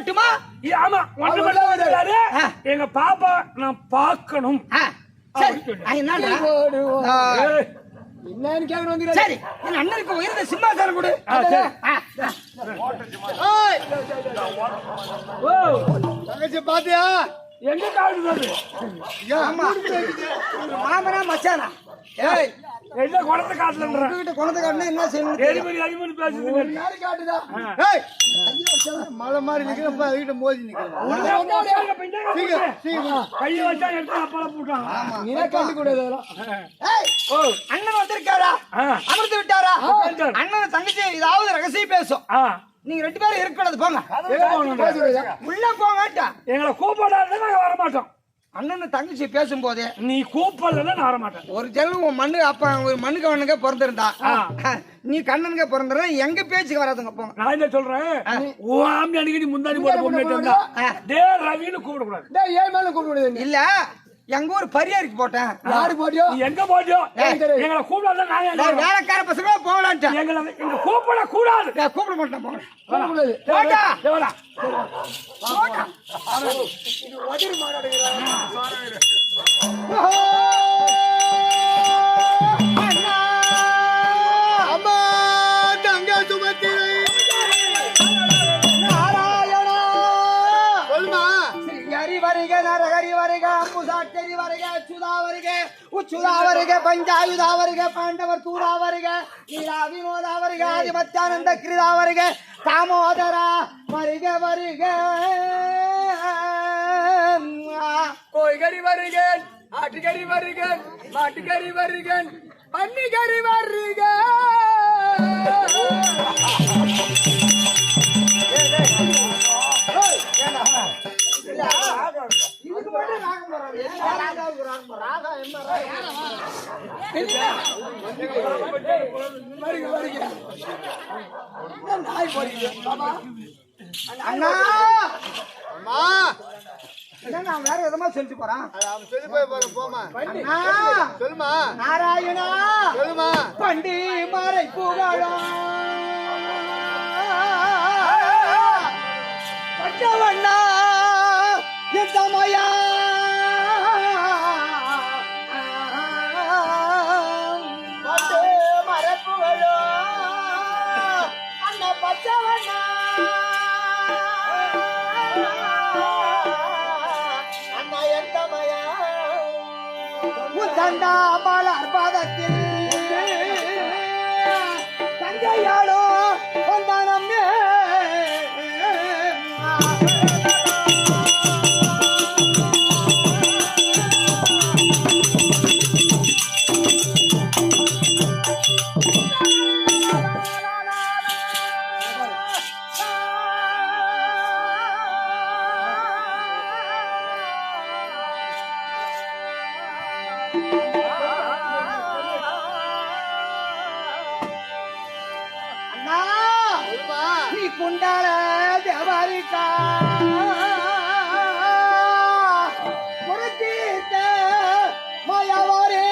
மட்டுமா? ஆமா ஒன்று மட்டும் வந்துறாரு. எங்க பாப்பா நான் பார்க்கணும். சரி என்னடா என்னன்னு கேட்கணும் வந்து. சரி என் அண்ணனுக்கு உயர்ந்த சிம்மாசனம் கொடு. தங்கச்சி பாத்தியா எங்க காடுது? மாமனா மச்சானா? ஏய் என்ன குளத்தை காட்டுலன்ற கிட்ட குழந்தை காட்டுனா என்ன செய்யணும்? எரிமணி பேசுதுங்க. யாரு காட்டுதா? ஏய் மலை மாதிரி நிக்கிறப்ப அதுகிட்ட மோதி நிக்கிறேன். கையை வச்சா எடுத்து அப்பால போட்டான். நீனே கண்டு கூடாது அதெல்லாம். அண்ணன் வந்திருக்காரா? அமர்ந்து விட்டாரா? அண்ணன் தங்கச்சி ஏதாவது ரகசியம் பேசும். நீங்க 2 பேரும் இருக்கக்கூடாது, போங்க உள்ள போங்கட்டா. எங்களை கூப்பிடாத நாங்க வர மாட்டோம். அண்ணன் தங்கச்சி பேசும்போதே நீ கூப்பிடல நான் வர மாட்டேன். ஒரு ஜென்மம் உன் மண்ணு அப்ப ஒரு மண்ணுக்கு அவனுங்க பிறந்திருந்தா, நீ கண்ணனுங்க பிறந்த எங்க பேச்சுக்கு வராதுங்க, போங்க. நான் என்ன சொல்றேன், ஆம்பி அடிக்கடி முந்தாடி போட்டு இருந்தா டே ரவின்னு கூப்பிடக்கூடாது. ஏன் மேல கூப்பிடுறது இல்ல, எங்க ஊர் பரியாருக்கு போட்டேன். யாரு போட்டியோ? எங்க போட்டியோ? எங்களை கூப்பிடாத நாங்க வேலைக்கார பசங்க போகலான்ட்டு. எங்களை கூப்பிட கூடாது. கூப்பிட மாட்டேன், போங்க. அம்மா தங்க சுமத்தி வருக நரகரி வருக அம்புசாட்டரி வருக அச்சுதா வருக உச்சுதா வருக பஞ்சாயுதா வருக பாண்டவர் தூரா வருக நீலா வினோதா வருக ஆதிமத்தியானந்த கிருதா வருக தாமோதரா வருக வருக கோய்கறி வருகன் ஆட்டுக்கறி வருகன் மாட்டுக்கறி வருகன் பன்னிக்கறி வருக. அண்ணா அம்மா வேற விதமா சொல்லிட்டு போறான். சொல்லி போய் போமா சொல்லுமா. நாராயணா சொல்லுமா. பண்டி மறை புகழா பச்சவண்ணா எத்தமையா மறை புகழோ அண்ணா பச்சவண்ணா தண்டா மலர் பாதத்தில் தங்கையாளோ வந்தானம் குண்டால தேவரிக்கா முரத்தீர்த்த மாயாவாரே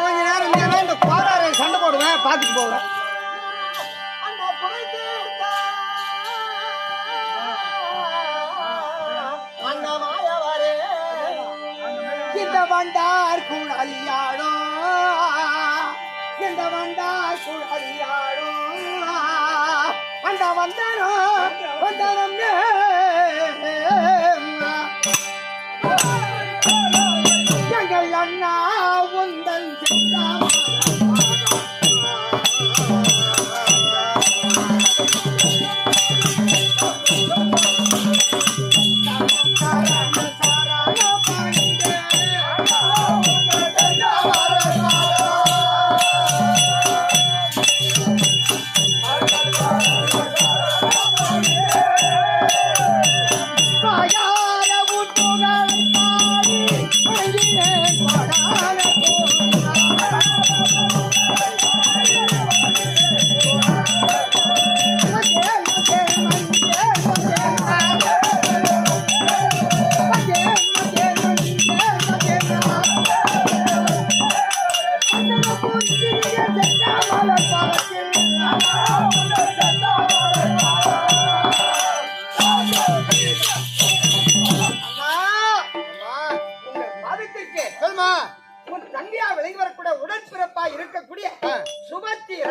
கொஞ்ச நேரம் இந்த கோடாரை சண்டை போடுவேன், பார்த்துட்டு போவேன். இந்த வண்டார் குழலியாடோ இந்த வண்டார் குழலியாடோ அந்த வந்தாரோ வந்தாரம் எங்கள் அண்ணா உந்தன்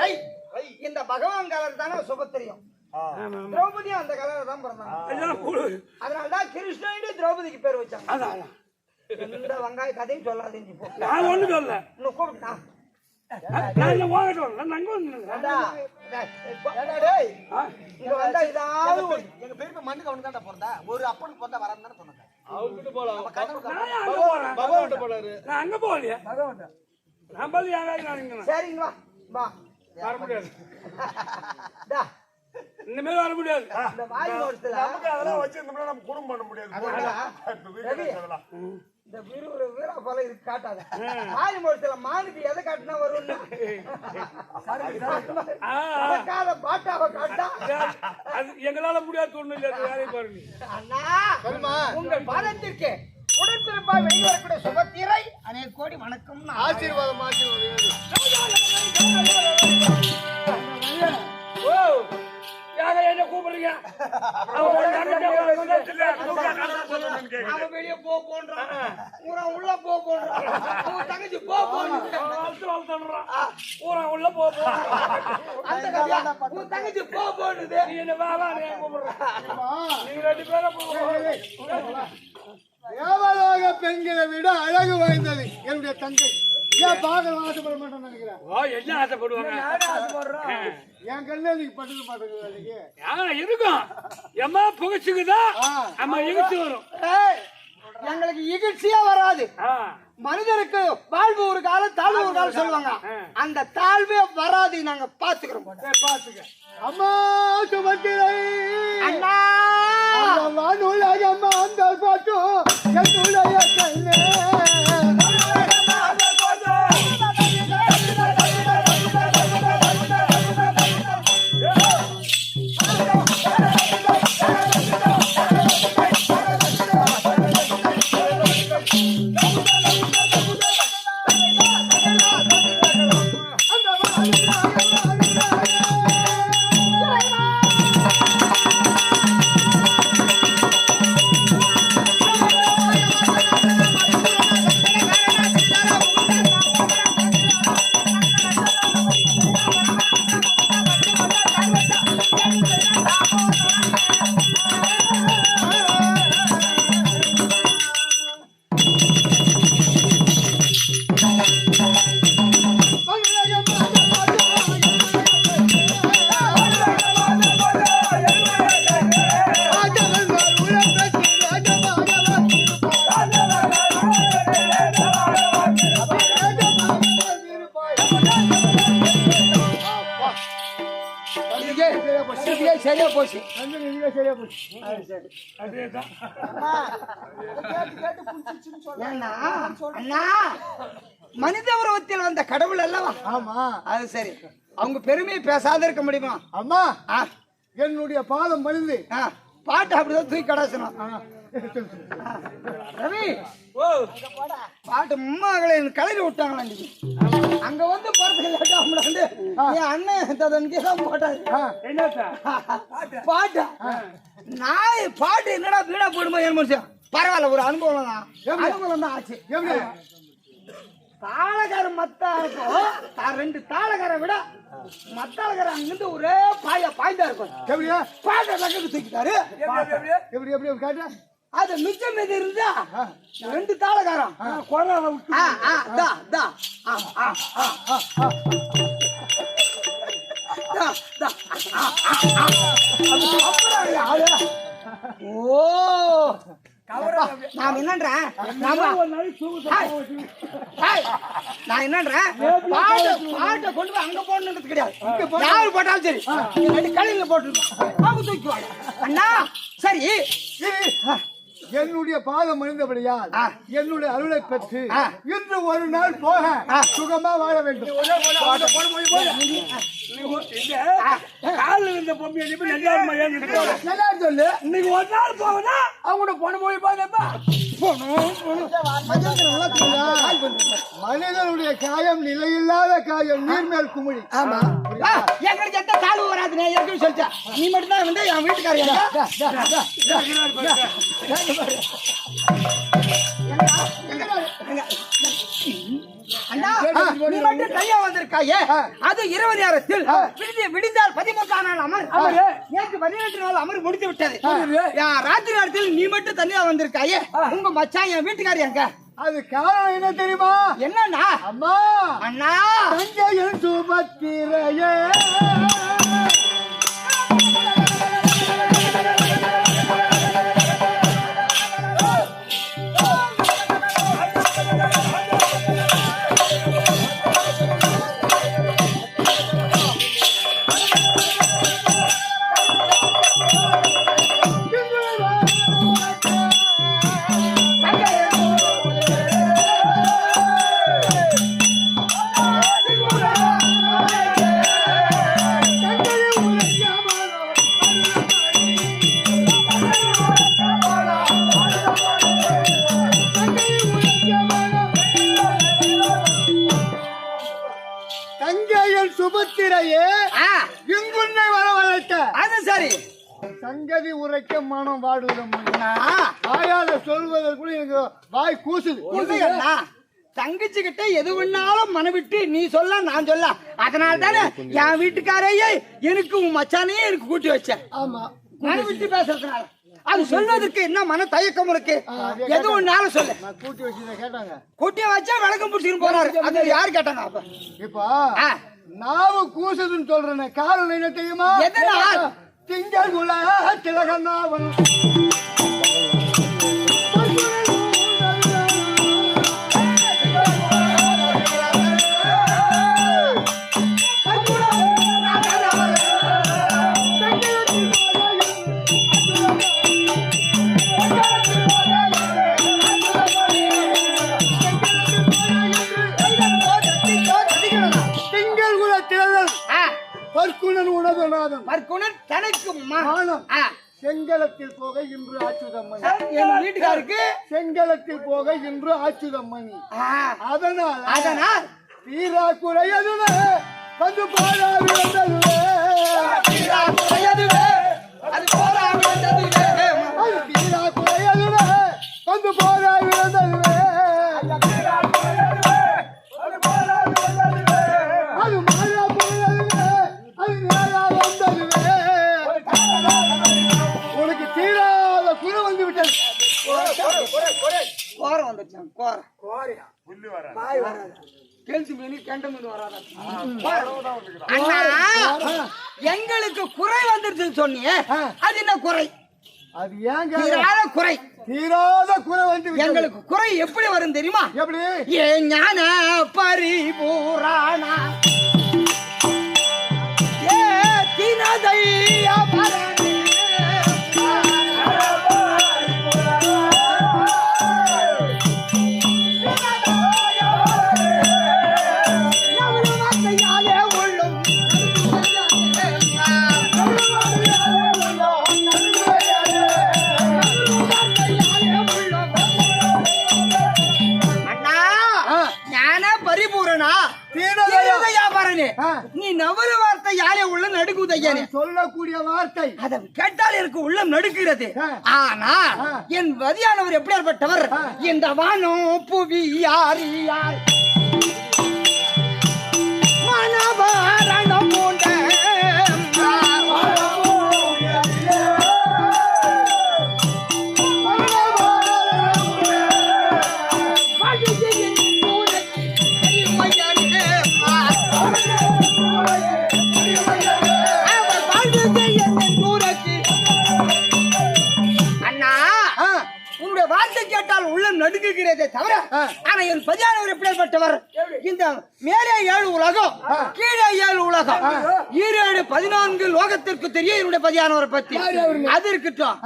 ஐ, இந்த பகவான் கலர் தானே சுப தெரியும். திரௌபதியும் அந்த கலர் தான் பிறந்தாங்க. அதனாலதான் கிருஷ்ணன் திரௌபதிக்கு பேர் வச்சாங்க. எந்த வெங்காய கதையும் சொல்லாதீங்க இப்போ. நான் ஒண்ணு சொல்ல. இன்னும் கூப்பிட்டா நான் இல்ல வாங்க நான் அங்க வந்து இங்க வந்தா இதாவது எங்க பேருக்கு மண்ணுக்கு அவனுக்கு தான் பிறந்தா ஒரு அப்பனுக்கு பிறந்தா வரான்னு தானே சொன்னாங்க. அவங்கிட்ட போலாம். பகவான்கிட்ட போறாரு. நான் அங்க போகலையே. நான் போய் யாராவது சரிங்க வா வர முடியாது. டா இனிமே வர முடியாது. இந்த வாய் நோட்டத்துல அதெல்லாம் வச்சு நம்ம குடும்பம் பண்ண முடியாது. இந்த வீரா போல இருக்கு காட்டாத. வாய் நோட்டத்துல மானுக்கு எதை காட்டினா வரும்னு காத பாட்டாவை காட்டா அது எங்களால முடியாது ஒண்ணு இல்ல. வேலையை பாருங்க அண்ணா. உங்கள் பாதத்திற்கு உடன்பிறப்பாய் வெளிவரக்கூடிய சுபத்திரை அநேக கோடி வணக்கம். ஆசீர்வாதம் ஓ யார என்ன கூப்பிடுறீங்க? அவன் வெளியே போன்றான், உள்ள போன்றான், அவன் தங்கச்சி போன்றான், ஊரா உள்ள போ அந்த கதையா உன் தங்கச்சி போன்னுது. நீ என்ன வேலை கூப்பிடுறேன். நீங்க 2 பேரும் தேவலோக பெண்களை விட அழகு வாய்ந்தது என்னுடைய தங்கை. ஏன் பார்க்க ஆசைப்பட மாட்டேன்னு நினைக்கிறேன். என்ன ஆசைப்படுவாங்க? என் கண்ணே நீங்க பட்டுக்க மாட்டேங்குது. இருக்கும் எம்மா புகைச்சுக்குதா அம்மா இழுத்து வரும். எங்களுக்கு இகழ்ச்சியா வராது. மனிதருக்கு வாழ்வு ஒரு காலம், தாழ்வு ஒரு காலம் சொல்லுவாங்க. அந்த தாழ்வே வராது. நாங்க பாத்துக்கிறோம். அம்மா சுமத்திரை அண்ணா வானுலகம் அந்த பாட்டு என்னுடைய கண்ணே. சரியா போச்சு. மனித உருவத்தில் வந்த கடவுள் அல்லவா? ஆமா அது சரி. அவங்க பெருமையை பேசாத இருக்க முடியுமா? அம்மா என்னுடைய பாதம் மலிந்து பாட்டு அப்படிதான் தூக்கி கடாசணும். ரவி பாட்டு மகளை கலரி விட்டாங்களா? அங்க வந்து போறது என் அண்ணன் போட்டாரு பாட்டு. நாய் பாட்டு என்னடா வீடா போடுமா? என் மனுஷன் பரவாயில்ல, ஒரு அனுபவம் தான். அனுபவம் தான் ஆச்சு. தாளகாரம் மத்தாருக்கும் 2 தாளகார விட மத்தாளகார அங்கிருந்து ஒரே பாய்ந்தா இருக்கும். பாட்டை லக்கத்து தூக்கிட்டாரு. எப்படி எப்படி காட்டு. அது மிச்சம் மீது இருந்தா 2 தாளகாரம் ஓ நான் என்னன்றேன் பாட்டை கொண்டு போய் அங்க போடணுன்றது கிடையாது. யாரு போட்டாலும் சரி கடையில போட்டுருக்கோம் அவங்க தூக்குவாங்க. அண்ணா சரி என்னுடைய பாதம் மனிதபடியால் என்னுடைய அருளை பெற்று இன்று ஒரு நாள் போக சுகமா வாழ வேண்டும். காலில் இருந்த பொம்மை எல்லாரும் சொல்லு. இன்னைக்கு ஒரு நாள் போகனா அவங்க பொண்ணு போய் பாருப்பா. மனிதனுடைய காயம் நிலையில்லாத காயம் நீர்மேல் குமிழி. ஆமா எங்களுக்கு எந்த காலு வராது. ஏற்கனவே சொல்லிட்டேன். நீ மட்டும் தான் வந்து என் வீட்டுக்காரங்க ஏண்டா, நீ மட்டும் தனியா வந்திருக்காயே அது இரவு நேரத்தில் விடிந்தால் 13ஆம் நாள் அமர் நேற்று 18 நாள் அமர் முடித்து விட்டது. ராத்திரி நேரத்தில் நீ மட்டும் தனியா வந்திருக்காயே உங்க மச்சான் என் வீட்டுக்காரி எங்க? அது காரணம் என்ன தெரியுமா? என்னன்னா அம்மா அண்ணா தங்கையின் சுபத்திரையே தங்கையின் சுபத்திரையே இங்குன்னை வரவழைத்த அது சரி சங்கதி உரைக்க மனம் வாடுதம்மா. வாயால சொல்வதற்குள்ள எனக்கு வாய் கூசுது. இல்லையா தங்கச்சி கிட்ட எது வேணாலும் மனவிட்டு நீ சொல்ல நான் சொல்ல அதனால தானே என் வீட்டுக்காரையே எனக்கு உன் மச்சானையே எனக்கு கூட்டி வச்சேன். ஆமா மனவிட்டு பேசுறதுனால அது சொல்வதற்கு என்ன மன தயக்கம் இருக்கு? எது ஒன்னாலும் சொல்லு. நான் கூட்டி வச்சு கேட்டாங்க. கூட்டி வச்சா விளக்கம் பிடிச்சின்னு போறாரு. அது யாரு கேட்டாங்க? அப்ப இப்ப நாவு கூசுதுன்னு சொல்றேன். காரணம் என்ன தெரியுமா? எதனால்? திங்கள் குல திலகநாவன் பற்குணன் உணவுநாதன் பற்குணன் தனக்கு மானம் செங்கலத்தில் போக இன்று ஆச்சுதம்மணி. என் வீட்டுக்காருக்கு செங்கலத்தில் போக இன்று ஆச்சுதம்மணி. அதனால் தீரா குறையதுவே வந்து போராடி வந்ததுவே தீரா குறையதுவே அது போராடி வந்ததுவே தீரா குறையதுவே வந்து போராடி வந்ததுவே அது மாறா போயதுவே அது நேரா வந்ததுவே உனக்கு தீராத குறை வந்து விட்டது. கோரம் வந்துச்சான். எங்களுக்கு குறை வந்துருச்சுன்னு சொன்னியே அது என்ன குறை? அது ஏங்க தீராத குறை. தீராத குறை வந்து எங்களுக்கு குறை எப்படி வரும் தெரியுமா? எப்படி? ஏ ஞான பரிபூரணா ஏ தினதையா பரணி நீ நவல வார்த்தை யாரே உள்ள நடுக்குதையனே சொல்லக்கூடிய வார்த்தை அதை கேட்டால் எனக்கு உள்ளம் நடுக்கிறது. ஆனா என் வதியானவர் எப்படியாற்பட்டவர்? இந்த வானம் புவி யார் யார் மனவாரணம் போன்ற நடுக்குகிறதே தவிர ஆனா என் பதியானவர் எப்படிப்பட்டவர்? இந்த மேலே 7 உலகம் கீழே 7 உலகம் 7 14 லோகத்திற்கு தெரியும் என்னுடைய பதியானவரை பத்தி. அது இருக்கட்டும்.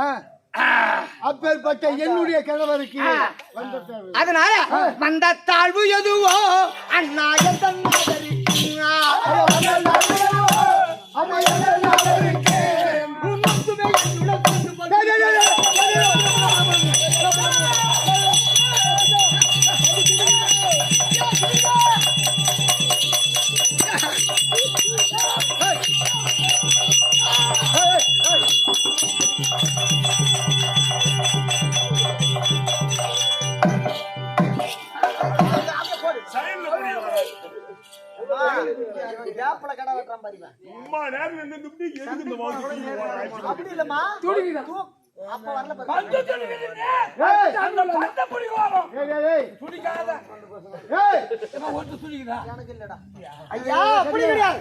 அப்பேற்பட்ட என்னுடைய கணவருக்கு அதனால வந்த தாழ்வு எதுவோ அண்ணா வேப்பல கடை வெட்டுறான் பாருங்க. அம்மா நேரம் நின்னு எதுக்கு இந்த வாட்டி அப்படி இல்லம்மா. துடிக்குதா? அப்ப வரல பாரு. பஞ்ச துணிக்குதுங்க. ஏய், அந்த பஞ்ச புடி வரும். ஏய், துணிக்காத. ஏய், என்ன ஒட்டு துணிக்குதா? எனக்கு இல்லடா. ஐயா அப்படி கிடையாது.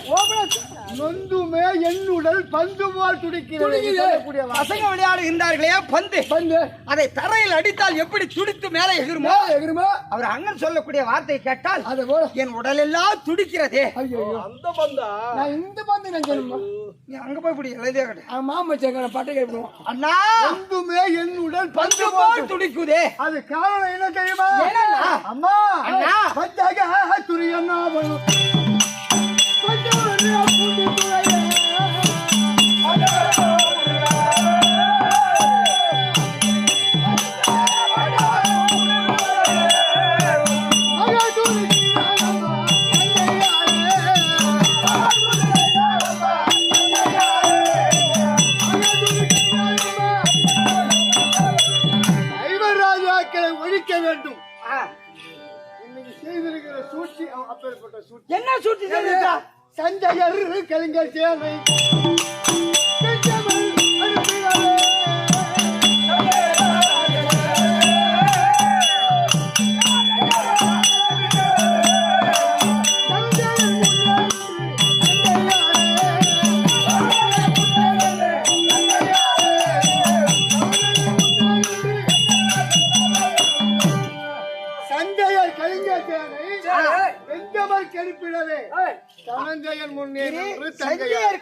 நொந்துமே என்னுடல் பந்து போல் துடிக்கிறது. சொல்லக்கூடிய வார்த்தை. பசங்க விளையாடுகின்றார்களே பந்து. பந்து அதை தரையில் அடித்தால் எப்படி துடித்து மேலே எகிருமோ எகிருமா? அவர் அண்ணன் சொல்லக்கூடிய வார்த்தை கேட்டால் அது போல. என் உடல் எல்லாம் துடிக்கிறதே. ஐயோ, அந்த பந்தா. நான் இந்த பந்து நினைச்சேன்மா. நீ அங்க போய் இப்படி எழுதிய கடை. மாமா சேக்கற பட்டை கேட்போம். அண்ணா நொந்துமே என்னுடல் பந்து பந்து போல் போல் துடிக்குதே. அது காரணம் என்ன தெரியுமா? என்னண்ணா? அம்மா அண்ணா. பஞ்சாக துரியன்னா வரும். பஞ்சாக பூண்டி துறையே. ஒழிக்க வேண்டும். இன்னைக்கு செய்திருக்கிற சூழ்ச்சி அப்பேற்பட்ட சூழ்ச்சி. என்ன சூட்டி சொல்லிருக்கா? சஞ்சயர் கலிங்கர் சேவை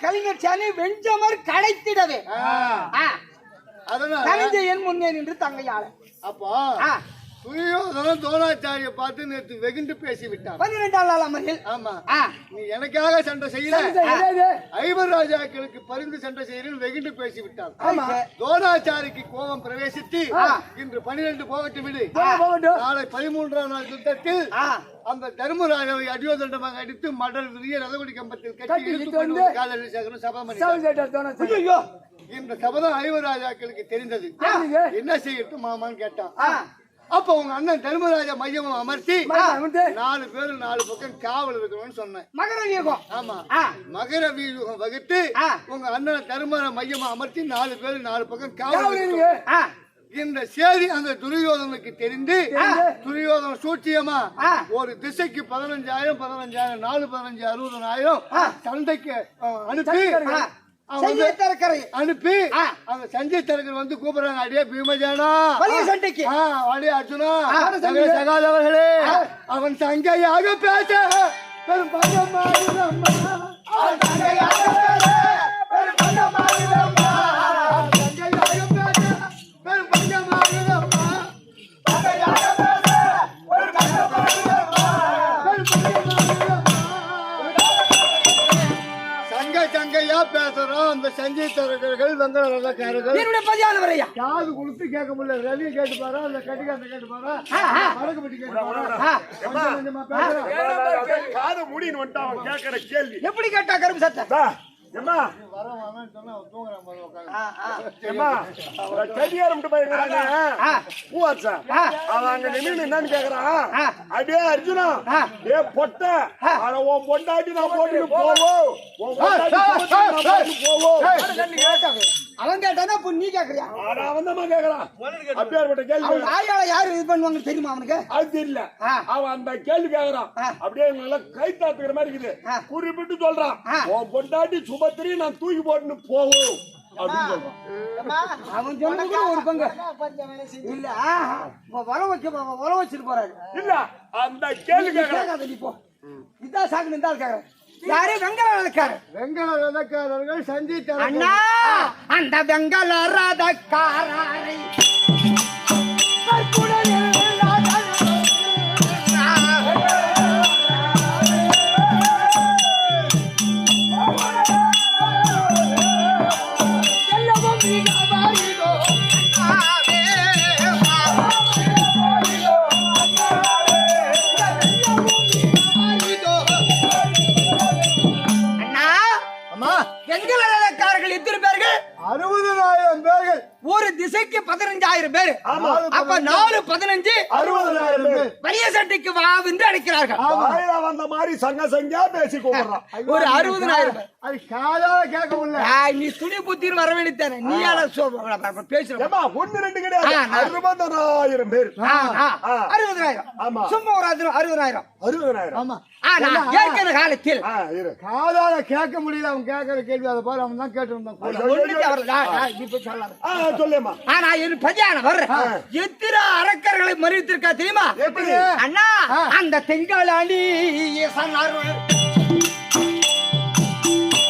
கலைஞர் சாணி வெஞ்சமர் கடைத்திடவே. அதனால கலைஞன் முன்னே நின்று தங்கையாள. அப்போ துரியோதனன் தோணாச்சாரிய பார்த்து நேற்று வெகுண்டு பேசி விட்டான். 12ஆம் நாள் அமரில். ஆமா, நீ எனக்காக சண்டை செய்யல, ஐவர் ராஜாக்களுக்கு பரிந்து சண்டை செய்யறேன் வெகுண்டு பேசி விட்டான். தோணாச்சாரிக்கு கோபம் பிரவேசித்து இன்று 12 போகட்டும் விடு, நாளை 13ஆம் நாள் யுத்தத்தில் அந்த தர்மராஜாவை அடியோதண்டமாக அடித்து மடல் விரிய ரதகுடி கம்பத்தில் கட்டி இந்த சபதம் ஐவர் ராஜாக்களுக்கு தெரிந்தது. என்ன செய்யட்டும் மாமான்னு கேட்டான். அப்ப உங்க அண்ணன் தர்மராஜா மையம் அமர்த்தி 4 பேரு 4 பக்கம் காவல் இருக்கணும்னு சொன்னேன். மகர வியூகம். ஆமா, மகர வியூகம் வகுத்து உங்க அண்ணன் தர்மராஜ மையம் அமர்த்தி 4 பேரு 4 பக்கம் காவல். இந்த செய்தி அந்த துரியோதனுக்கு தெரிந்து துரியோதன சூட்சியமா ஒரு திசைக்கு 15,000 4 15 60,000 சண்டைக்கு அனுப்பி அனுப்பி அந்த சஞ்சய் தரகர் வந்து கூப்பிடுறாங்க. அடியே பீமஜானா சண்டைக்கு அடியே அர்ஜுனா சகாதவர்களே, அவன் சங்கையாக பேச பெரும் சங்கையா பேசுறோம். அந்த சஞ்சய் தரகர்கள் வெங்கட ரதக்காரர்கள் என்னுடைய பதியானவரையா காது கொடுத்து கேட்க முடியல. ரவி கேட்டு பாரு, அந்த கட்டிக்காரத்தை கேட்டு பாரு, வடக்குப்பட்டி கேட்டு பாரு. கொஞ்சமா பேசுறேன். காது மூடின்னு வந்துட்டான் அவன் கேட்கிற கேள்வி. எப்படி கேட்டா கருப்பு சட்டை? ஏம்மா வர வாங்கன்னு சொன்னா தூங்குறான் பாரு உட்காந்து. ஏம்மா கடியாரம் விட்டு போயிருக்காங்க பூவாச்சா அவன் அங்க நின்று என்னன்னு கேக்குறான். அடே அர்ஜுனா ஏ பொட்ட அட உன் பொண்டாட்டி நான் போட்டு போவோம், உன் பொண்டாட்டி போவோம். அவன் கேட்டானா நீ கேக்குறியா? அவன் தான் கேக்குறான். அப்பேற்பட்ட கேள்வி ஆயால யாரு இது பண்ணுவாங்க தெரியுமா அவனுக்கு? அது தெரியல. அவன் அந்த கேள்வி கேக்குறான். அப்படியே இவங்க கை தாத்துக்கிற மாதிரி இருக்குது. குறிப்பிட்டு சொல்றான், உன் பொண்டாட்டி சுபத்திரி நான் தூக்கி போட்டுன்னு போவோம் அப்படின்னு சொல்றான். அவன் சொன்னது ஒரு பங்கு இல்ல, வர வச்சிட்டு போறாரு. இல்ல அந்த கேள்வி கேக்குறான். இதான் சாக்கு இருந்தால் கேக்குறேன். யாரு? வெங்கல ரதக்காரர். வெங்கல ரதக்காரர்கள் சஞ்சய் தரகர். அண்ணா அந்த வெங்கல ரதக்காரரை வெங்கல ரதக்காரர்கள் எத்தனை பேர்கள்? 60,000 பேர்கள். ஒரு திசைக்கு 15,000 பேர். ஆமா. அப்ப 4 15 60,000 பேர். வலிய சண்டைக்கு வா என்று அழைக்கிறார்கள். வாயில வந்த மாதிரி சங்க சங்கியா பேசி கூப்பிடுறான். ஒரு 60,000 பேர். அது காதால கேட்க முடியல. நீ துணி புத்தின்னு வர வேண்டியதானே. நீ யார பேசுற ஏமா 1 2 கிடையாது. 60,000 பேர். 60,000. ஆமா. சும்மா ஒரு 60,000. 60,000. ஆமா. ஆனா ஏற்கனவே காலத்தில் இரு. காதால கேட்க முடியல. அவன் கேட்கிற கேள்வி அதை பாரு. அவன் தான் கேட்டு இருந்தான். ஒண்ணுக்கு அவர் நீ போய் சொல்லாத. சொல்லேம்மா. ஆனா என் பஜானவர் எத்தனை அரக்கர்களை மறித்திருக்கா தெரியுமா? எப்படி? அண்ணா அந்த தெங்காளி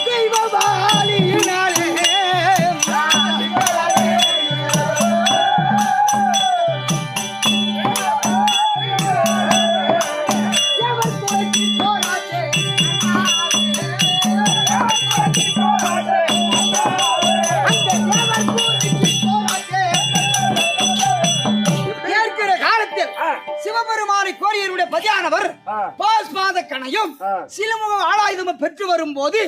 தெய்வபாலியினாலே சிவபெருமானை கோரியருடைய பதியானவர் பாஸ்மாத கணையும் சிலமுக ஆளாயுதமும் பெற்று வரும்போது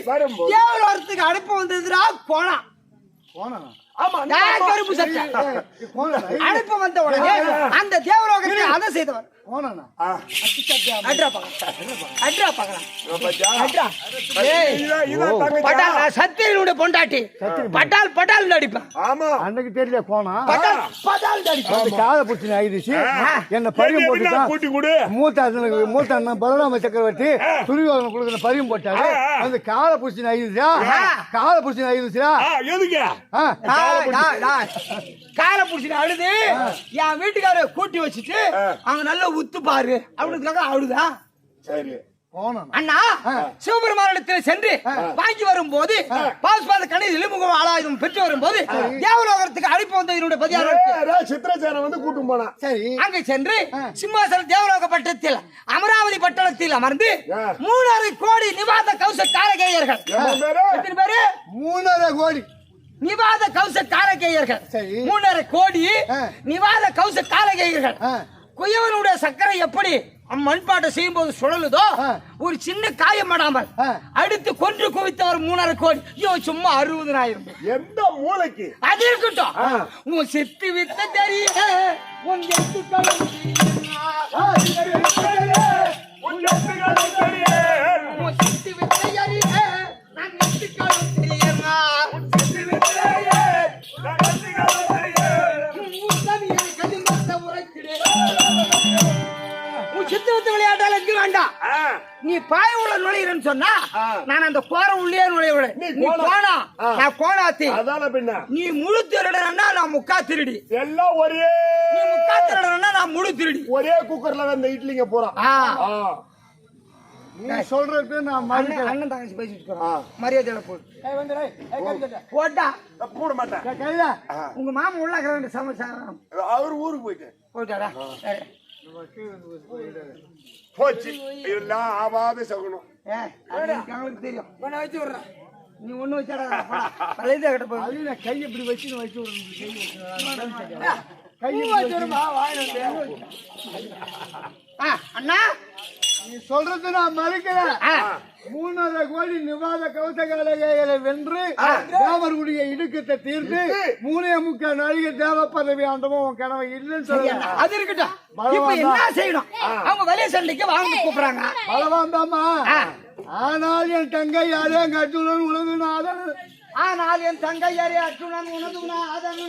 தேவலோகத்துக்கு அனுப்ப வந்ததுரா கோணா. கருப்பு சட்டை அனுப்ப வந்த உடனே அந்த தேவலோகத்தை அதை செய்தவர் சத்தியனுடைய பொண்டாட்டி பட்டால் பட்டால் அடிப்பேன். அன்னைக்கு தெரியல போனா காதை பிடிச்சி ஆயிடுச்சு. என்ன பரியம் போட்டு மூத்த அண்ணன் பலராம சக்கரவர்த்தி துரியோதன கொடுக்குற பரியம் போட்டாரு. அந்த காதை பிடிச்சி ஆயிடுச்சா காதை பிடிச்சி ஆயிடுச்சா காலை புடிச்சு அழுது என் வீட்டுக்கார கூட்டி வச்சுட்டு அவங்க நல்லா உத்து பாரு அவனுக்காக அழுதா. சரி அண்ணா சிவபெருமானிடத்தில் சென்று வாங்கி வரும்போது பாஸ்பாத கணி இழுமுகம் ஆளாயுதம் பெற்று வரும்போது தேவலோகத்துக்கு அழைப்பு வந்த என்னுடைய பதியாளர் சித்திரசேன வந்து கூட்டும் போனா. சரி அங்க சென்று சிம்மாசன தேவலோக பட்டத்தில் அமராவதி பட்டணத்தில் அமர்ந்து 3.5 கோடி நிவாத கௌச காரகேயர்கள். எத்தனை பேரு? 3.5 கோடி நிவாத கௌச காரகேயர்கள். 3.5 கோடி நிவாத கௌச காரகேயர்கள். குயவனுடைய சக்கரை எப்படி மண்பாட்டை செய்யும் போது சுழலுதோ ஒரு சின்ன காயம் படாமல் அடுத்து கொன்று குவித்தவர் 3.5 கோடி. சும்மா 60,000. எந்த மூளைக்கு அது இருக்கட்டும். உன் சித்து வித்த தெரிய உன் எத்துக்களும் சித்து வித்த அறிய நான் எத்துக்களும் தெரியுமா விளையாட்டால எங்க வேண்டாம். நீ பாய உள்ள நுழையிறன்னு சொன்னா நான் அந்த கோர உள்ளே நுழைய. நீ கோணா நான் கோணாத்தி. நீ முழு திருடனா நான் முக்கா திருடி. எல்லாம் ஒரே. நீ முக்கா திருடனா நான் முழு திருடி. ஒரே குக்கர்ல அந்த இட்லிங்க போறான். நீ சொல்றது நான் அண்ணன் தங்கச்சி பேசிட்டு போறோம். மரியாதையில போடு. போட்டா போட மாட்டேன். உங்க மாமா உள்ள சமைச்சாராம். அவர் ஊருக்கு போயிட்டாரா? போச்சு. எல்லாம் ஆவாத சகுனம். தெரியும் வச்சு விடுறேன். நீ ஒண்ணு வச்சாடா கை எப்படி வச்சு வச்சு அண்ணா நீ சொல்றது நான் மறுக்கிறேன். 3.5 கோடி நிவாத கௌசகாலகைகளை வென்று தேவருடைய இடுக்கத்தை தீர்த்து 3.25 நாளிகை தேவ பதவி ஆண்டமும் உன் கனவை இல்லைன்னு சொல்லுங்க. அது இருக்கட்டும். இப்ப என்ன செய்யணும்? அவங்க வெளிய சண்டைக்கு வாங்க கூப்பிடுறாங்க. பலவாந்தாமா. ஆனால் என் தங்கை யாரே எங்க அர்ஜுனன் உனது நாதன். ஆனால் என் தங்கை யாரே அர்ஜுனன் உனது நாதன்.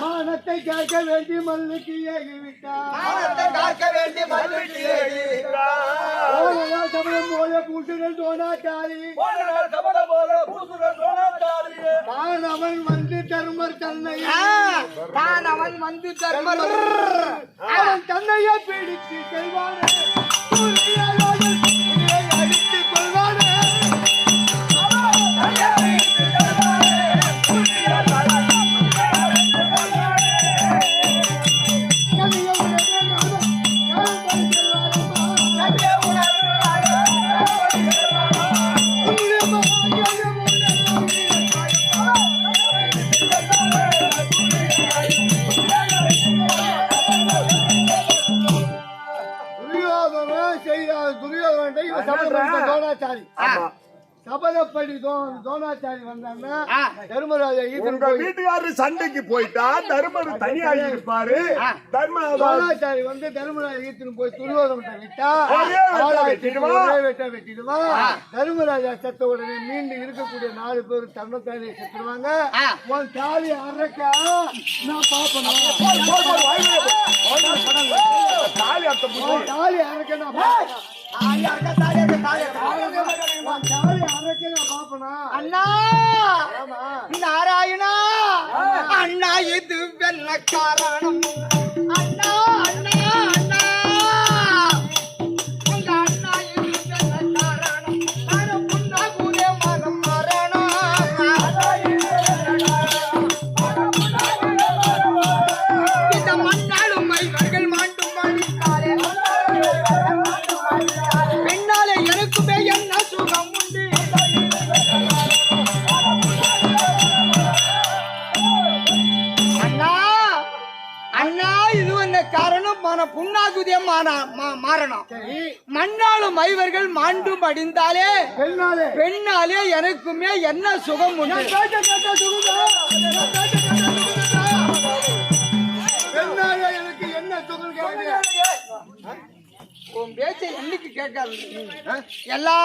மானத்தை கேட்க வேண்டி மல்லுக்கு ஏகிவிட்டார். மானத்தை காக்க வேண்டி மல்லுக்கு ஏகிவிட்டார். சமயம் போல பூசுகள் தோணாச்சாரி. தான் அவன் வந்து தர்மர் தன்னை. தான் அவன் வந்து தர்மர் அவன் தன்னையே பீடித்து செல்வானே. அடித்துக் கொள்வானே. சபதப்படி தோணாச்சாரி வந்தாங்கன்னா தர்மராஜா உங்க வீட்டுக்காரரு சண்டைக்கு போயிட்டா தர்மர் தனியாக இருப்பாரு. தோணாச்சாரி வந்து தர்மராஜா ஈத்துன்னு போய் துரியோதனத்தை விட்டா வெட்டிடுவா. தர்மராஜா செத்த உடனே மீண்டும் இருக்கக்கூடிய 4 பேர் தர்மத்தாலியை செத்துருவாங்க. உன் தாலி அரைக்க நான் பாப்பேன். தாலி அர்த்தம் தாலி அரைக்க நான் பாப்பேனா? அண்ணா நாராயணா அண்ணா இது வெள்ள காரணம். அண்ணா அண்ணா அண்ணா உங்க அண்ணா இது வெள்ள காரணம். நான் புண்ணா கூட மரம் மரணம். இந்த மண்ணாலும் மைவர்கள் மாண்டும் மணிக்காலே பின்னாலே எனக்குமே என்ன சுகம் உண்டு. அண்ணா அண்ணா இது என்ன காரணம் மன புண்ணாகுதிய மாறணும். மண்ணாலும் மைவர்கள் மாண்டும் அடிந்தாலே பெண்ணாலே எனக்குமே என்ன சுகம் உண்டு. எனக்கு என்ன சுகம் கேட்க உன் பேச்சை என்னைக்கு கேட்காது. எல்லா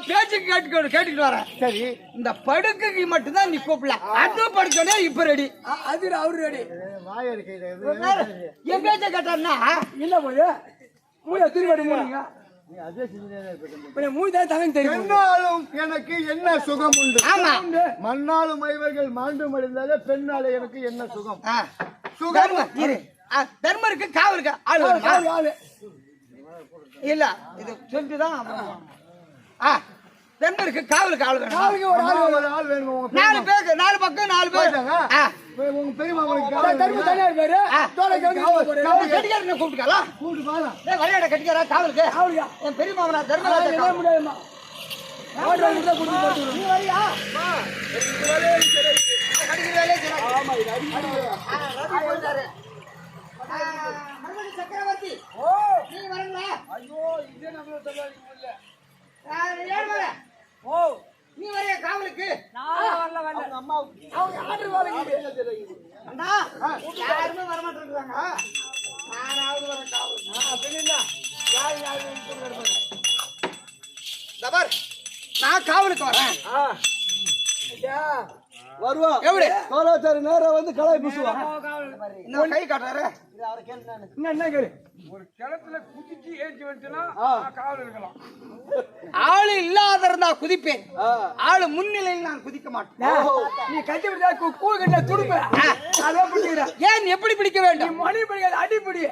பேச்சும் கேட்டுக்கிட்டு வரேன். சரி இந்த படுக்கைக்கு மட்டும்தான் நீ கூப்பிடல. அது படுக்கனே இப்ப ரெடி. அது அவரு ரெடி. என் பேச்சை கேட்டாருன்னா இல்ல போது மூணு திருவாடி மூணுங்க. எனக்கு என்ன சுகம் உண்டு. ஆமா மண்ணாலும் மைவர்கள் மாண்டும் அடைந்தாலே பெண்ணாலே எனக்கு என்ன சுகம். சுகம் இரு. தர்மருக்கு காவலுக்கு ஆளு இல்ல இது சொல்லிட்டுதான் தர்மருக்கு காவலுக்கு ஆளு வேணும். 4 பேருக்கு 4 பக்கம் 4 பேர். உங்க பெரியமா கூப்பிட்டுக்கலாம் விளையாட கட்டிக்காரா காவலுக்கு. என் பெரியமாவனா தர்மராஜா முடியாதுமா. சக்கரவர்த்தி நீ வரல. ஐயோ இதே நம்ம நீ வரைய காவலுக்கு. யாருமே வரமாட்டாங்க. நானாவது வர காவல் நான் காவலுக்கு வரேன். வருவா எப்படி கோலாச்சாரி நேரம் வந்து கலாய் பூசுவா. இன்னும் கை காட்டுறாரு. என்ன கேளு. ஒரு கிணத்துல குதிச்சு ஏற்றி வந்துச்சுன்னா காவல் இருக்கலாம். ஆளு இல்லாத இருந்தா குதிப்பேன். ஆளு முன்னிலையில் நான் குதிக்க மாட்டேன். நீ கட்டி பிடிச்சா கூழ் கட்ட துடுப்ப ஏன் எப்படி பிடிக்க வேண்டும். மணி பிடிக்காது அடி பிடி.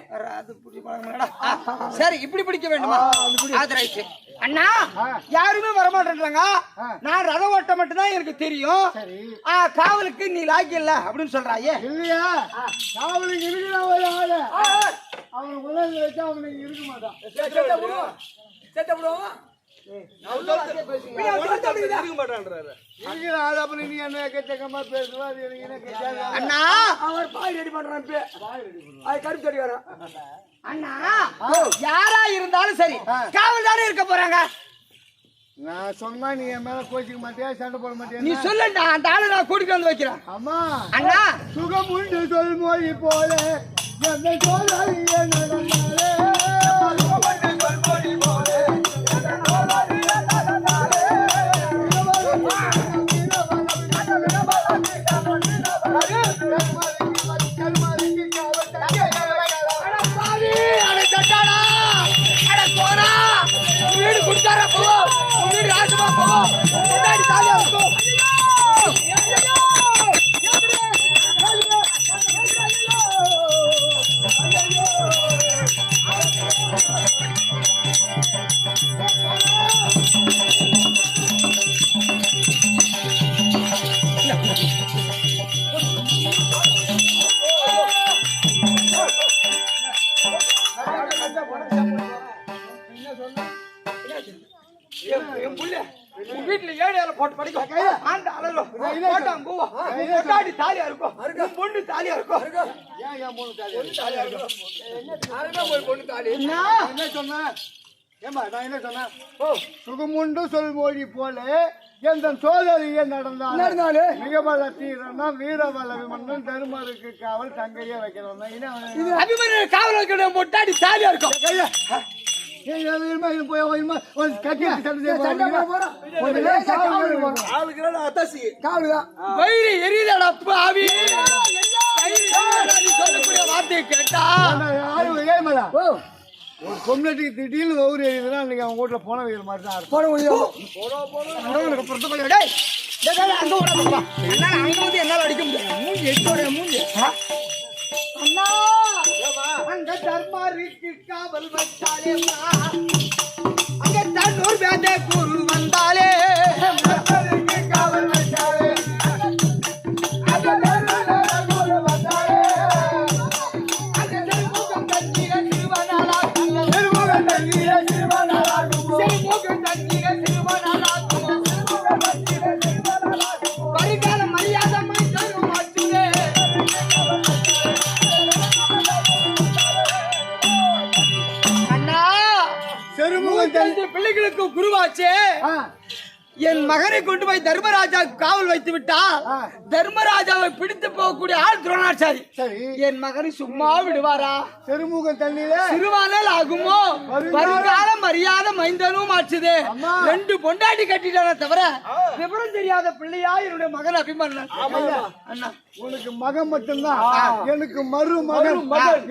சரி இப்படி பிடிக்க வேண்டுமா. அது ரைட். அண்ணா யாருமே வரமாட்டேன்றாங்க. நான் ரத ஓட்ட மட்டும் தான் எனக்கு தெரியும். காவலுக்கு நீ லாக்கில்ல அப்படின்னு சொல்றாயே. இல்லையா காவலுக்கு இருக்கிற அவனை உலக வச்சா அவனுக்கு இருக்க மாட்டான். அண்ணா அவர் பாய் ரெடி பண்றான். கருப்பு தடி வரான். அண்ணா யாரா இருந்தாலும் சரி காவல் தானே இருக்க போறாங்க. நான் சொன்னா நீ என் மேல கோச்சிக்க மாட்டியா சண்டை போட மாட்டியா. நீ சொல்லுடா அந்த ஆளு நான் கூட்டிட்டு வந்து வைக்கிறேன். அம்மா அண்ணா சுகம் உண்டு சொல் மொழி போல என்னை சோழறிய நடந்தாலே. வீடு குடிச்சாரா போ வீடு ராஜமா போ முன்னாடி தாலியா இருக்கும். வீட்டுல 7 போட்டு படிக்கும். அந்த அளவு போட்டான் பூவா கொண்டாடி தாலியா இருக்கும். பொண்ணு தாலியா இருக்கும். பொண்ணு தாலி என்ன சொன்ன ஏமா நான் என்ன சொன்னேன். சுகமுண்டு சொல் மொழி போல எந்த சோதனையே நடந்தாலே மிகபல தீரன்னா வீரவல்லவி மன்னன் தருமருக்கு காவல் தங்கையே வைக்கிறோம் அபிமன்யு காவல் வைக்கிற மொட்டாடி சாலியா இருக்கும் வயிறு எரிதடப்பு ஆவி சொல்லக்கூடிய வார்த்தையை கேட்டா ஒரு பொம்னட்டுக்கு திடீர்னு ஒவ்வொரு எரியுதுன்னா இன்னைக்கு அவங்க வீட்டுல போன வைக்கிற மாதிரி தான் அங்க வந்து என்னால அடிக்க முடியாது மூஞ்சி மூஞ்சி அண்ணா அங்க தர்மாருக்கு காவல் வச்சாலே அங்க தன்னூர் வேத குரு வந்தாலே காவல் வச்சாலே பிள்ளைகளுக்கு குருவாச்சே என் மகனை கொண்டு போய் தர்மராஜா காவல் வைத்து விட்டா தர்மராஜாவை பிடித்து போகக்கூடிய ஆள் துரோணாச்சாரி. என் மகனை சும்மா விடுவாரா? செருமுகம் தண்ணியில சிறுவானால் ஆகுமோ? வருங்கால மரியாதை மைந்தனும் ஆச்சுது. 2 பொண்டாட்டி கட்டிட்டான தவிர விவரம் தெரியாத பிள்ளையா என்னுடைய மகன் அபிமன்னன். அண்ணா உனக்கு மகன் மட்டும்தான், எனக்கு மறு மகன்.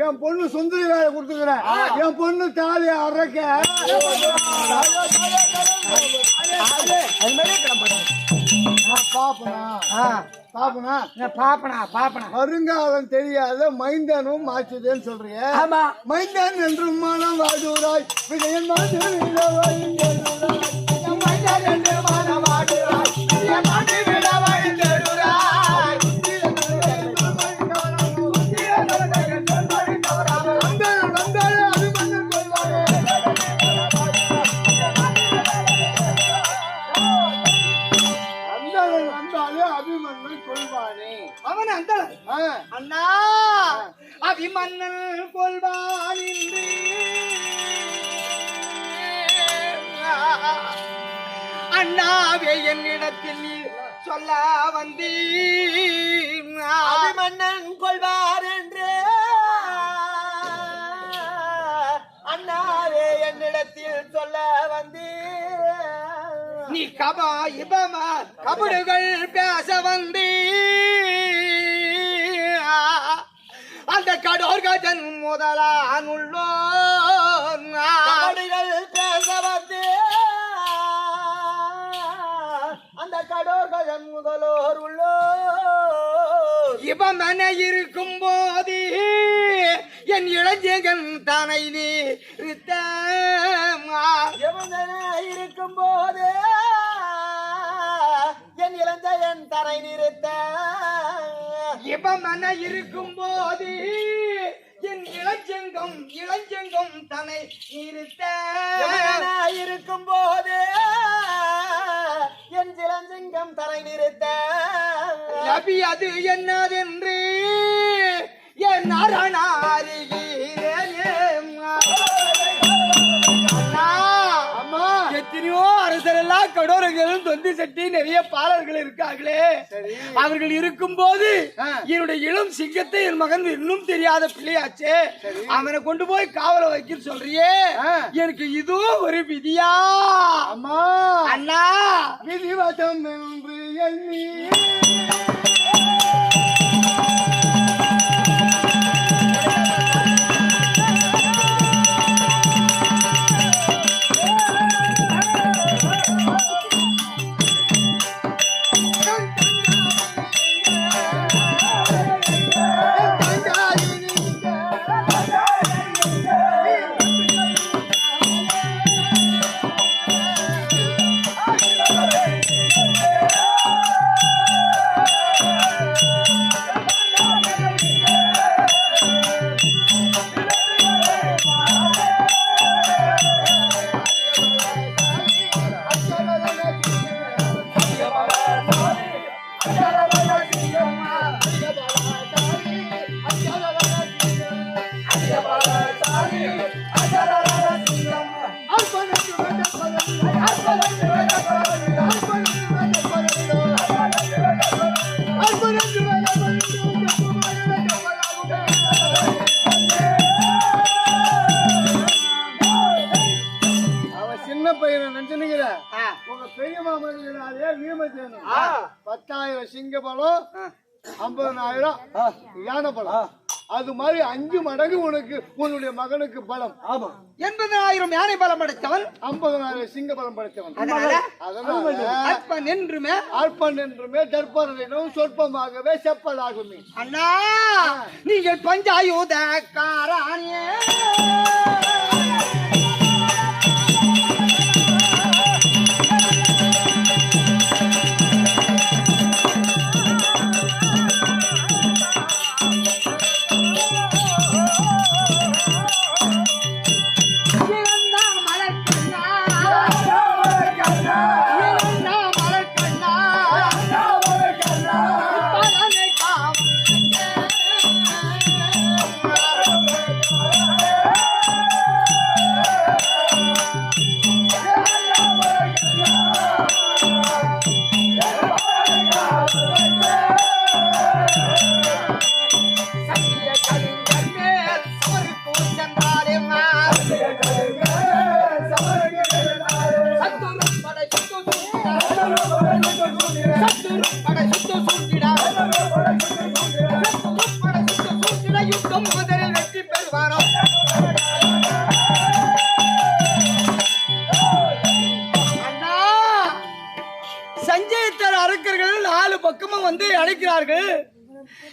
என் பொண்ணு சுந்தரி வேலை கொடுத்துக்கிறேன். என் பொண்ணு தாலி அரைக்க வருங்காலம் தெரியாத மைந்தனும் மாச்சுதேன்னு சொல்றிய. மைந்தன் என்று மனம் வாடுறாய் விஜயன் அவன் அந்த அண்ணா அபிமன்னன் கொள்வான் என்று அண்ணாவே என்னிடத்தில் நீ சொல்ல வந்தீ. அபிமன்னன் கொள்வார் என்று அண்ணாவே என்னிடத்தில் சொல்ல வந்தீ. நீ கபா இபமா கபடுகள் பேச வந்தீ. அந்த கடோர்கஜன் முதலான் உள்ளோ கபடுகள் பேச வந்தே. அந்த கடோர்கஜன் முதலோர் உள்ளோ இவன் மன இருக்கும் போது என் இளைஞன் தனை நிறுத்த இருக்கும் போது என் இளைஞன் தரை நிறுத்த. இவன் மன இருக்கும் போது என் இளஞ்செங்கும் தனை நிறுத்த. இருக்கும் போது என் இளஞ்செங்கம் தரை நிறுத்த. நபி அது என்னதென்று என் எத்தனையோ அரசரெல்லாம் கடோரர்களும் தொந்தி சட்டி நிறைய பாலர்கள் இருக்காங்களே. அவர்கள் இருக்கும் போது என்னுடைய இளம் சிங்கத்தை என் மகன் இன்னும் தெரியாத பிள்ளையாச்சே, அவனை கொண்டு போய் காவல வைக்க சொல்றியே, எனக்கு இதுவும் ஒரு விதியா? அம்மா அண்ணா விதிவசம் என்று எண்ணி வருகிறாரே வீமசேனன் 10,000 சிங்க பலம் 50,000 யானை பலம் அது மாதிரி 5 மடங்கு உனக்கு உன்னுடைய மகனுக்கு பலம். ஆமா 80,000 யானை பலம் படைத்தவன் 50,000 சிங்க பலம் படைத்தவன். அதனால அற்பன் என்றுமே தர்ப்பரனும் சொற்பமாகவே செப்பலாகுமே. அண்ணா நீங்கள் பஞ்சாயுத காராணியே அரக்கர்கள் 4 பக்கமும் வந்து அழைக்கிறார்கள்.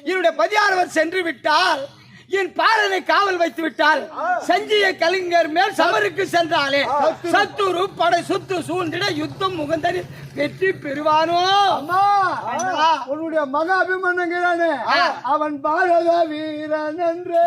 என்னுடைய பதியானவர் சென்று விட்டால் என் பாலனை காவல் வைத்து விட்டால் சஞ்சய கலிங்கர் மேல் சமருக்கு சென்றாலே சத்துரு படை சுத்து சூழ்ந்திட யுத்தம் முகந்தரி வெற்றி பெறுவானோ. உன்னுடைய மக அபிமன்யுங்கிறானே அவன் பாரத வீரன் என்றே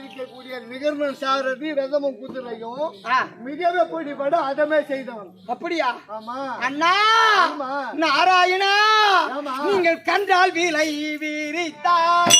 இருக்கக்கூடிய நிகர்மன் சாரதி ரதமும் குதிரையும் மிகவே பிடிபட அதமே செய்தவன். அப்படியா? ஆமா அண்ணா நாராயணா நீங்கள் கண்டால் விலை வீரித்தார்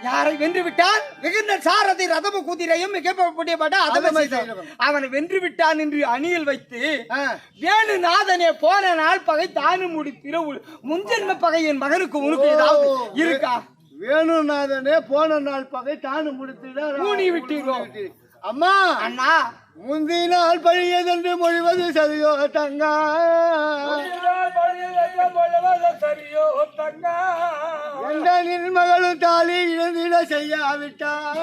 யாரை வென்று விட்டான்? மிகுந்த சாரதி ரதமு குதிரையும் அவனை வென்று விட்டான் என்று அணியில் வைத்து வேணுநாதனே போன நாள் பகை தானும் முடிப்பிற முன்ஜென்ம பகை என் மகனுக்கு உனக்கு ஏதாவது இருக்கா? வேணுநாதனே போன நாள் பகை தானும் முடித்திட ஊனி விட்டீர்கள். அம்மா அண்ணா முந்தினால் பழியதென்று மொழிவது சரியோ தங்கா எந்த நிர்மகளும் தாலி இழந்திட செய்யாவிட்டார்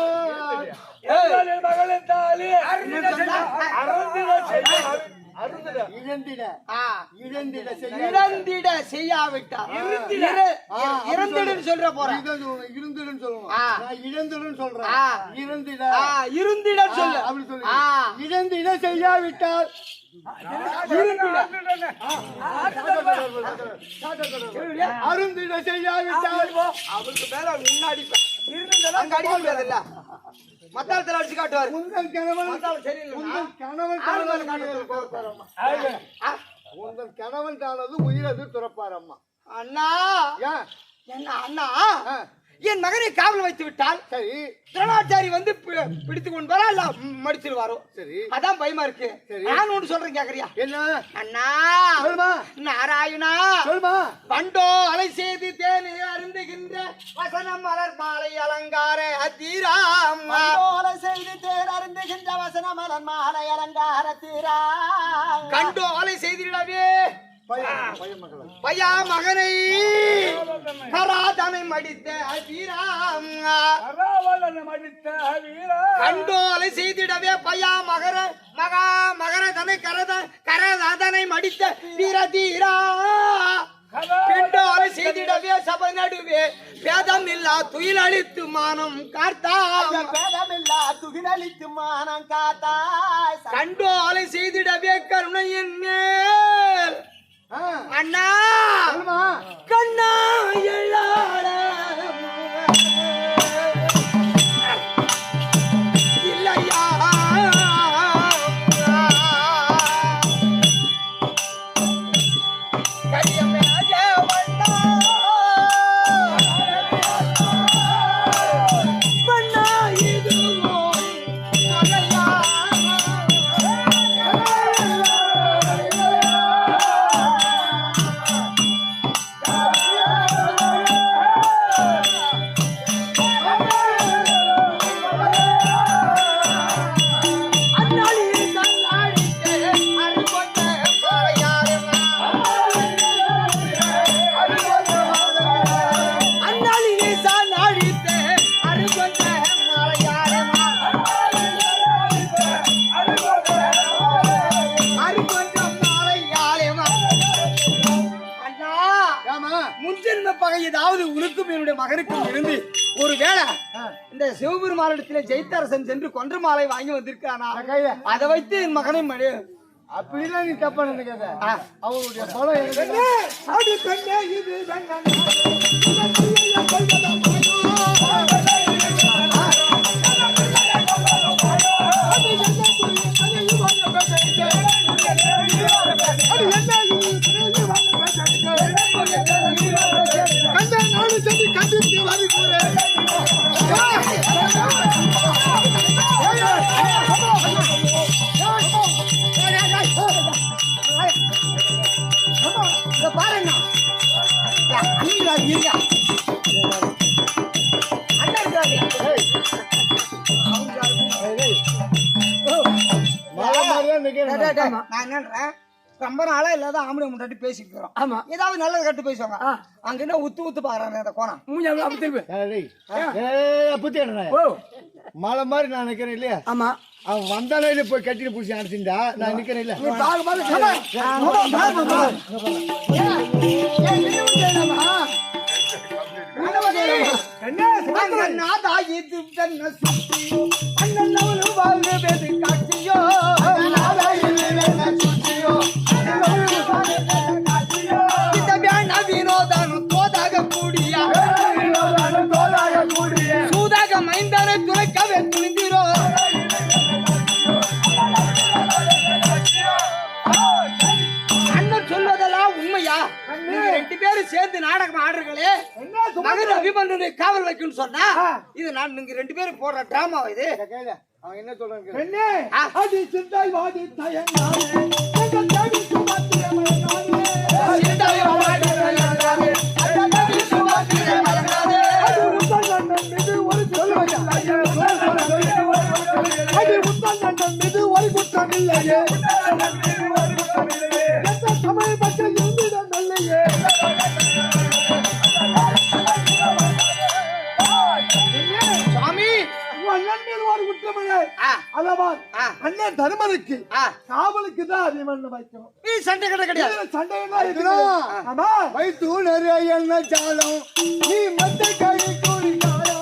இழந்திட ஆ, இழந்திட இழந்திட செய்யாவிட்டால் இறந்திடன்னு சொல்ற போறேன். இருந்திடன்னு சொல்லணும். ஆ. நான் இழந்திடன்னு சொல்றேன். ஆ. இழந்திட இருந்திட சொல்லு. அப்படி சொல்லு. ஆ. இழந்திட செய்யாவிட்டால் அருந்திட செய்யாவிட்டால் அவருக்கு மேல முன்னாடி அங்க அடிக்க முடியாதுல்ல. மத்தாளத்துல அடிச்சு காட்டுவாரு. உங்கள் கணவன் மத்தாளம் சரியில்லை. உங்கள் கணவன் உங்கள் கணவன் தானது உயிரது துறப்பார் அம்மா. அண்ணா ஏன்? என்ன அண்ணா ஆ. என் மகனை காவல் வைத்து விட்டால் சரி திரணாச்சாரி வந்து பிடித்து கொண்டு வரா இல்ல மடிச்சிருவாரோ. சரி அதான் பயமா இருக்கு. சரி. நான் ஒன்று சொல்றேன் கேக்குறியா? என்ன அண்ணா சொல்லுமா நாராயணா சொல்லுமா பண்டோ அலை செய்து தேனி அருந்துகின்ற வசனம் மலர் மாலை அலங்கார தீராம். கண்டோலை செய்து தேர் அருந்துகின்ற வசன மலர் மாலை அலங்கார தீராம். கண்டோ அலை செய்திடவே பையன் மகள பையா மகனை கராதனை மடித்த தீராம். கண்டோலை செய்திடவே பையா மகர தனை கரதாதனை மடித்த தீரா பெண்டோலை செய்திடவே சபை நடுவே பேதம் இல்லா துயில் அளித்து மானம் காத்தாம். பேதமில்லா துகிலளித்து மானம் காத்தாய். கண்டோலை செய்திடவே கருணையின் மேல் அண்ணா சொல்லுமா கண்ணா எழாட இல்லையா கையமேலே வந்தா மண்ணா இதுவோ மலையா முன்ஜென்ம பகை ஏதாவது உனக்கும் என்னுடைய மகனுக்கும் இருந்து ஒருவேளை இந்த சிவபெருமானிடத்திலே ஜெயித்தரசன் சென்று கொன்ற மாலை வாங்கி வந்திருக்கானா அதை வைத்து என் மகனை அப்படிலாம் நீ தப்பா நினைக்காத. அவருடைய பலம் எனக்கு அப்படி பெண்ணே இது பாருங்க நான் என்னன்றேன் ரொம்ப நாளா இல்லாத ஆம்பளை முன்னாடி பேசிட்டு இருக்கிறோம். ஆமா ஏதாவது நல்லது கட்டு பேசுவாங்க. அங்க என்ன உத்து பாக்குறாங்க அந்த கோணம் மலை மாதிரி நான் நிக்கிறேன் இல்லையா? ஆமா அவன் வந்தாலே போய் கட்டிட்டு பூசி அடிச்சுட்டா நான் நிக்கிறேன் இல்ல. சூதாக மைந்தானை துளைக்கவே துணிந்திரோ அண்ணன் சொல்வதெல்லாம் உண்மையா? நீங்க ரெண்டு பேரும் சேர்ந்து நாடகம் ஆடுறீங்களே, மகன் அபிமன்யுவை காவல் வைக்கணும்னு சொன்னா இது நான் நீங்க ரெண்டு பேரும் போடுற டிராமா இது. அவன் என்ன சொல்றான்? ஒரு குற்றம் இல்லையே சமயம் பற்றி இருந்திடம் நல்லையே. சாமி உன் அண்ணன் மீது ஒரு குற்றமில்லை. ஆ. அல்லவா? ஆ. அண்ணன் தருமனுக்கு ஆ. காவலுக்கு தான் அதிகமாக வைக்கணும். நீ சண்டை கிடையாது இதுல சண்டை என்ன இருக்குது? ஆமா. வைத்து நிறைய என்ன ஜாலம் நீ மத்த கை கூறினாயா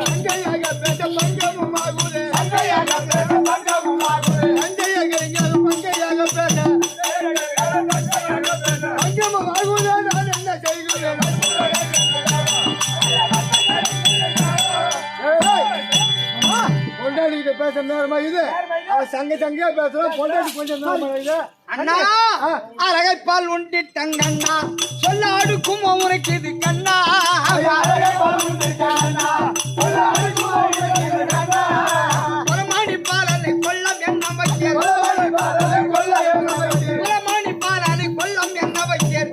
அங்கையாக பேச பங்கமும் ஆகுதே அங்கையாக பேச பங்கமும் ஆகுதே அங்கையாக பங்கையாக பேச பங்கமும் ஆகுதே நான் என்ன செய்கிறேன் பொண்டாடிக்கிட்ட பேச நேரமா இது அவன் சங்கையா பேசுறான் பொண்டாடி கொஞ்சம் நேரமா இது அண்ணா அழகைப்பால் உண்டிட்டங்கண்ணா சொல்ல அடுக்கும் உனக்கு இது கண்ணா குலமாணி பாலனை கொல்லம் என்ன வைக்கேன் குலமாணி பாலனை கொல்லம் என்ன வைக்கேன்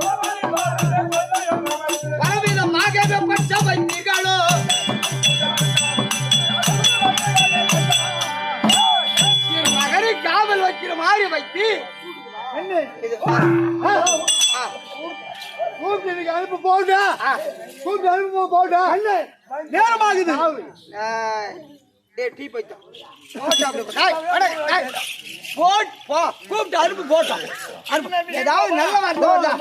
பலவிதமாக பச்ச வைத்தீர்களோ மகனை காவல் வைக்கிற மாதிரி வைத்து கூப்பிட்டு அனுப்ப போட்டா கூப்பிட்டு அனுப்ப போட்டா நேரமாகுது. டீ போயிட்டோம் கூப்பிட்டு அனுப்பு போட்டோம் ஏதாவது நல்ல வார்த்தை வருதா?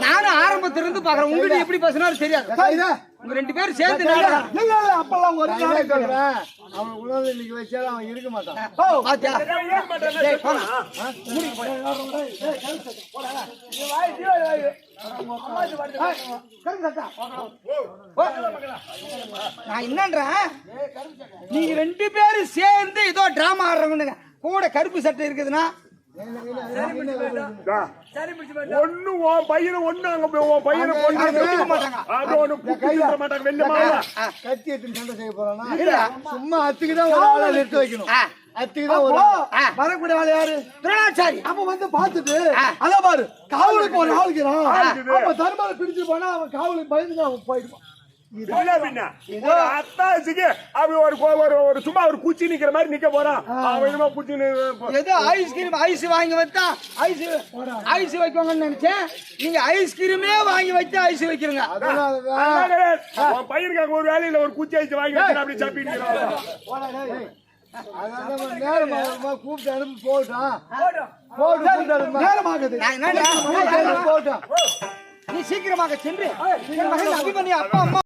நானும் ஆரம்பத்திலிருந்து பாக்குறேன் உங்ககிட்ட எப்படி பேசினாலும் தெரியாது உங்க ரெண்டு பேரும் சேர்த்து நாடகம். இல்ல, இல்ல, அப்பெல்லாம் ஒரு நாளைக்கு சொல்றேன் அவன் உணவு இன்னைக்கு வச்சாலும் அவன் இருக்க மாட்டான் பாத்தியா? டேய், போடா. நான் என்னன்றேன் நீங்க ரெண்டு பேரும் சேர்ந்து ஏதோ டிராமா ஆடுறவங்க கூட கருப்பு சட்டை இருக்குதுன்னா ஒண்ணு உன் பையனை ஒண்ணு அங்க போய் உன் பையனை கொண்டு கட்டிக்க மாட்டாங்க. அது ஒண்ணு குத்திக்க மாட்டாங்க வெளில மாவா. கத்தி எடுத்து சண்டை செய்ய போறானா சும்மா அத்துக்குதான் ஒரு ஆளை நிறுத்தி வைக்கணும் அத்துக்குதான் ஒரு வரக்கூடிய ஆள் யாரு? துரோணாச்சாரி அவன் வந்து பாத்துட்டு அத பாரு காவலுக்கு ஒரு ஆளுக்கிறான். அப்ப தர்மரை பிடிச்சு போனா அவன் காவலுக்கு பயந்து அவன் போயிடுவான். இல்ல பின்ன ஒரு அத்தாசிக்கு அவன் ஒரு சும்மா ஒரு குச்சி நிக்கிற மாதிரி நிக்க போறான். அவன் என்னமோ குச்சி ஏதோ ஐஸ்கிரீம் ஐஸ் வாங்கி வச்சா ஐஸ் வைக்கோங்கன்னு நினைச்சேன். நீங்க ஐஸ்கிரீமே வாங்கி வச்சு ஐஸ் வைக்கிறீங்க. உன் பையனுக்கு ஒரு வேலையில ஒரு குச்சி ஐஸ் வாங்கி வச்சு அப்படி சாப்பிட்டு நேரமா கூப்பிட்டு அனுப்பி போட்டான் போட்டு நேரமாகுது. நான் என்ன போட்டான் நீ சீக்கிரமாக சென்று என் மகன் அபிமன்யு அப்பா அம்மா